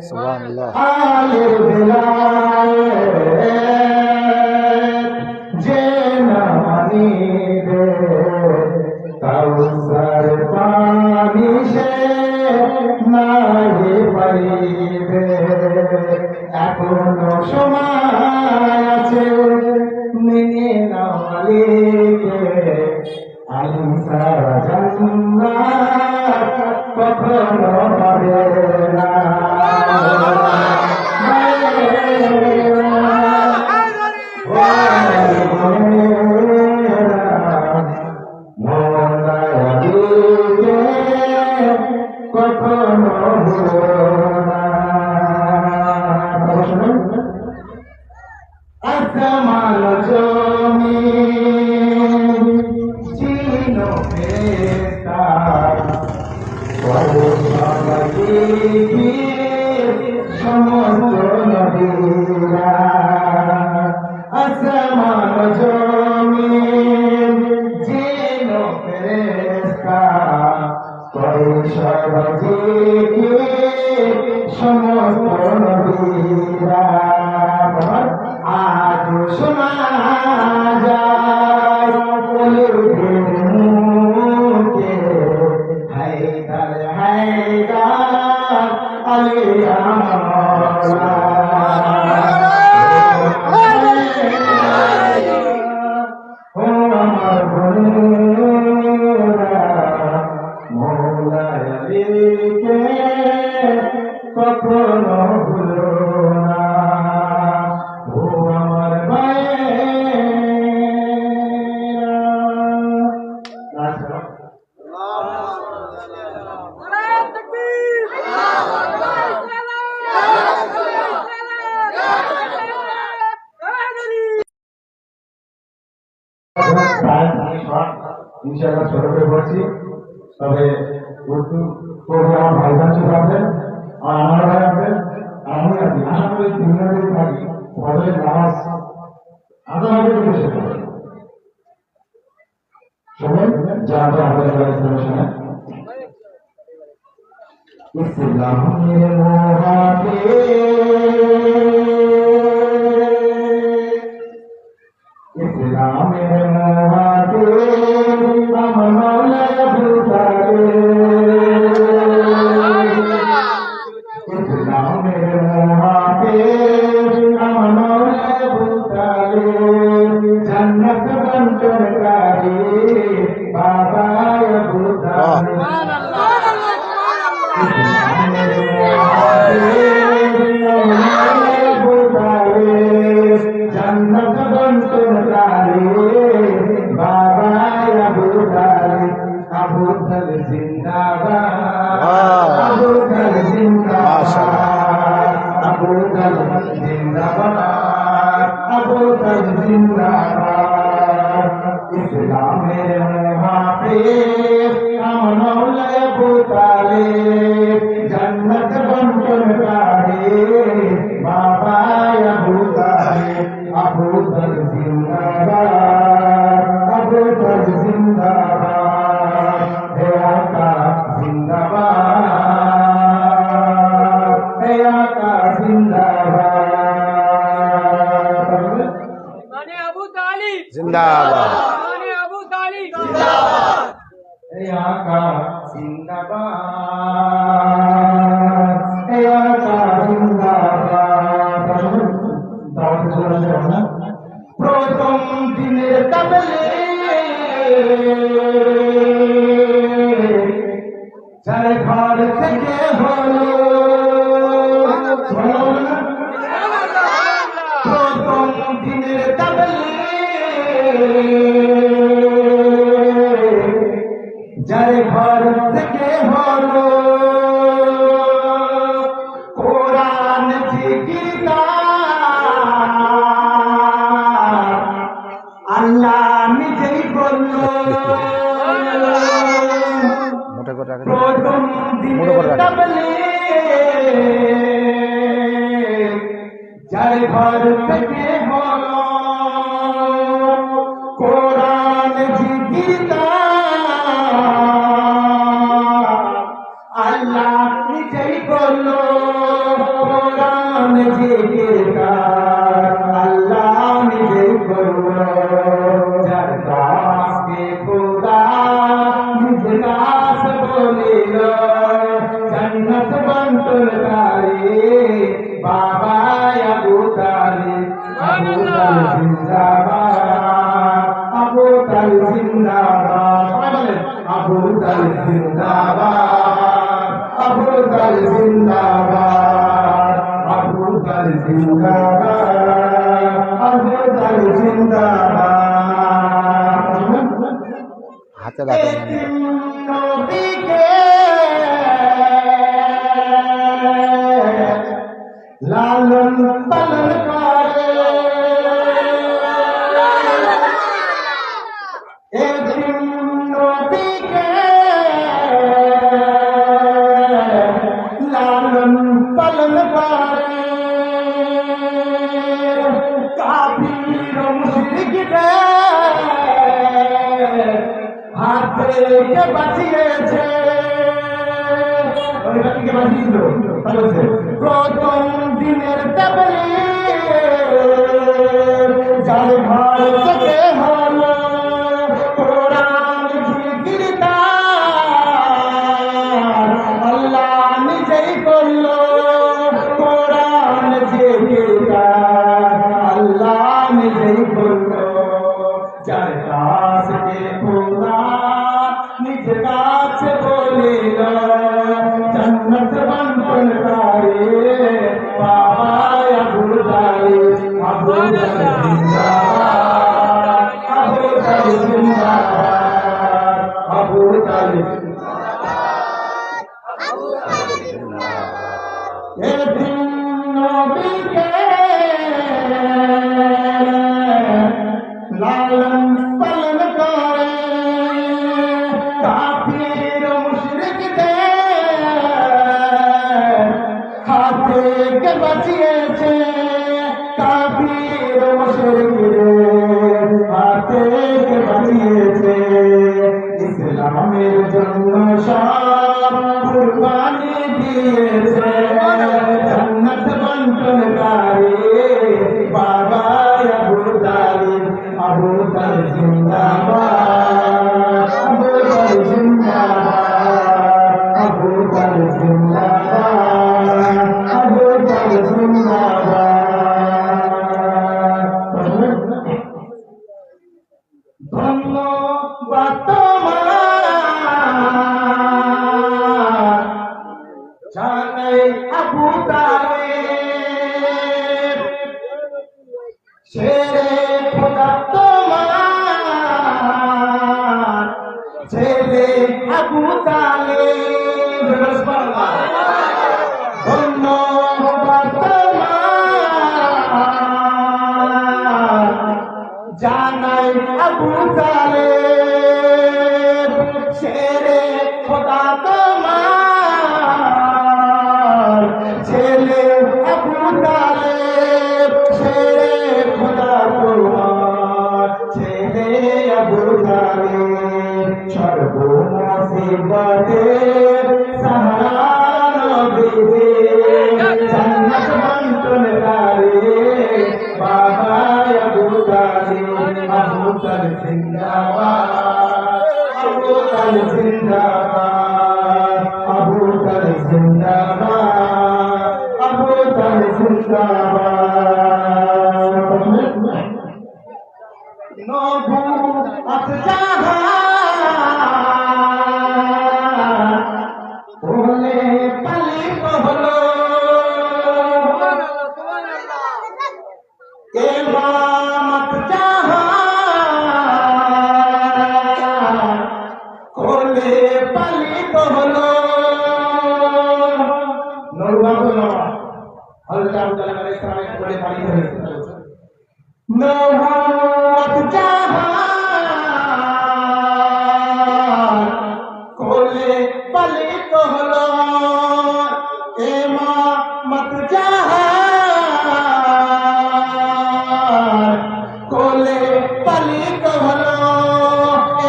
সুবহানাল্লাহ। আলের বেলায় যে না মানিবে কাউসার পানি সে নাই পাইবে। এখনো সময় আছে মেনে নাও মালিকে, আলিম সারা জান্নাত কখনো হবে না। কখনো আসমান জমিন চিনো ফেরেশতা সমস্ত নবীরা। আসমান জমিন চিনো ফেরেশতা সমস্ত নবীরা। আজ শোনা যায় মুখে হায়দার হায়দার আলী কখনো ভুলো না ও আমার ইনশাআল্লাহ ছোট করে বলছি, তবে উর্দু প্রোগ্রাম ভাইজান চলে আসবেন আর আমার ভাই আসবেন, আমি আছি। আশা করি 3 মিনিট থাকি ফজরের নামাজ আধা ঘন্টা থেকে শেষ হবে। শুনুন যা আমরা আমাদের শোনেন। ইসলামের মহাতে ইসলামের মহাতে আমার মাওলা বুঝাবে। ইসলামের মহাতে আমার মাওলা বুঝাবে। জান্নাত বন্টনকারী বাবা বুঝাবে। জান্নাত বন্টনকারী বাবা আবু তালিব। আবু তালিব জিন্দাবাদ, আবু তালিব জিন্দাবাদ, আবু তালিব জিন্দাবাদ, আবু তালিব জিন্দাবাদ। ইসলামের মুহাফিজ আমার মাওলা আবু তালিব। জান্নাত বন্টনকারী বাবা আবু তালিব। আবু তালিব জিন্দাবাদ, আবু তালিব জিন্দাবাদ। হে আকা জিন্দাবাদ, হে আকা জিন্দাবাদ। মানে আবু তালিব জিন্দাবাদ। মানে আবু তালিব জিন্দাবাদ। হে আকা জিন্দাবাদ, হে আকা জিন্দাবাদ। দাওয়াতে চলে আসবে আমরা। প্রথম দিনের তাবলীগ যার ঘর থেকে হলো, প্রথম দিনের তাবলীগ যার ঘর থেকে হলো। কোরআন জিকির আল্লাহ নিজেই বলল। মোটা করে রাখেন, প্রথম দিনের তাবলীগ যার ঘর থেকে হলো। কোরআন জিকির তালিব জিন্দাবাদ, আবু তালিব জিন্দাবাদ, আবু তালিব জিন্দাবাদ, আবু তালিব জিন্দাবাদ। হাতে রাখেন নবীকে লালন পালন করে এতিম নবীকে লালন পালন করে কাফির মুশরিকদের হাত থেকে বাঁচিয়েছে, প্রথম দিনের যার ঘর থেকে হলো কোরআন জিকিরদার, আল্লাহ নিজেই করলো কোরআন জিকিরদার, আল্লাহ নিজেই করলো। যার কাছে খোদা নিজ কাছে বলিল জন্নত বন্টন করে বাবা আবু তালিব, আবু তালিব জিন্দাবাদ, আবু তালিব জিন্দাবাদ, আবু তালিব এতিম নবীকে লালন পালন করে কাফির মুশরিকদের হাত থেকে বাঁচিয়েছে, কাফির মুশরিকদের হাত থেকে বাঁচিয়েছে। ইসলামের জন্য সব কুরবানি দিয়েছে, জান্নাত বন্টনকারী বাবা আবু তালিব, আবু তালিব জিন্দাবাদ, আবু তালিব জিন্দাবাদ, আবু তালিব জিন্দাবাদ, আবু তালিব জিন্দাবাদ। ধন্যবাদ তোমার জানাই আবু তালিব, শেরে খোদা তোমার ছেলে আবু তালিব। ধন্যবাদ তোমার জানাই আবু তালিব, শেরে খোদা তোমার ছেলে আবু তালিব, শেরে খোদা তোমার ছেলে আবু তালিব। সর্বমুসিবতে সাহারা নবীজি, জান্নাত বন্টনকারী বাবা আবু তালিব, আবু তালিব জিন্দাবাদ, আবু তালিব জিন্দাবাদ, আবু তালিব জিন্দাবাদ, আবু তালিব জিন্দাবাদ। নবুয়ত জাহান বলে পালিত হলো, ইমামত জাহান কোলে পালিত হলো। নবুয়ত হযরত আবু তালিব আলাইহিস সালামের কোলে পালিত হয়েছে। নবুয়ত জাহান কোলে পালিত হলো, ইমামত জাহান কোলে পালিত হলো,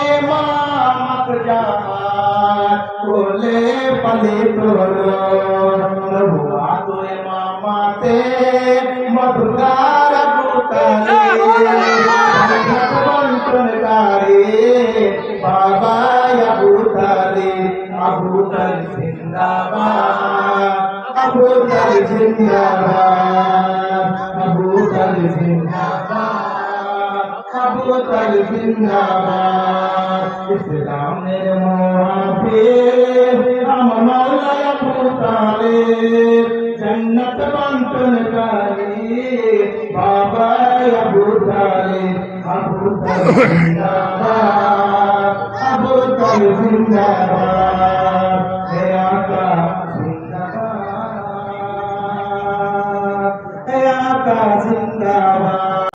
ইমামত জাহান কোলে পালিত হলো। নবুয়ত ইমামতে মধুদার আবু তালিব, জান্নাত বন্টনকারী বাবা আবু তালিব, আবু তালিব জিন্দাবাদ, আবু তালিব জিন্দাবাদ, আবু তালিব জিন্দাবাদ, আবু তালিব জিন্দাবাদ। ইসলামের মহান তালেব জন্নত বন্টনকারী বাবা আবু তালেব জিন্দাবাদ, আবু তালেব জিন্দাবাদ।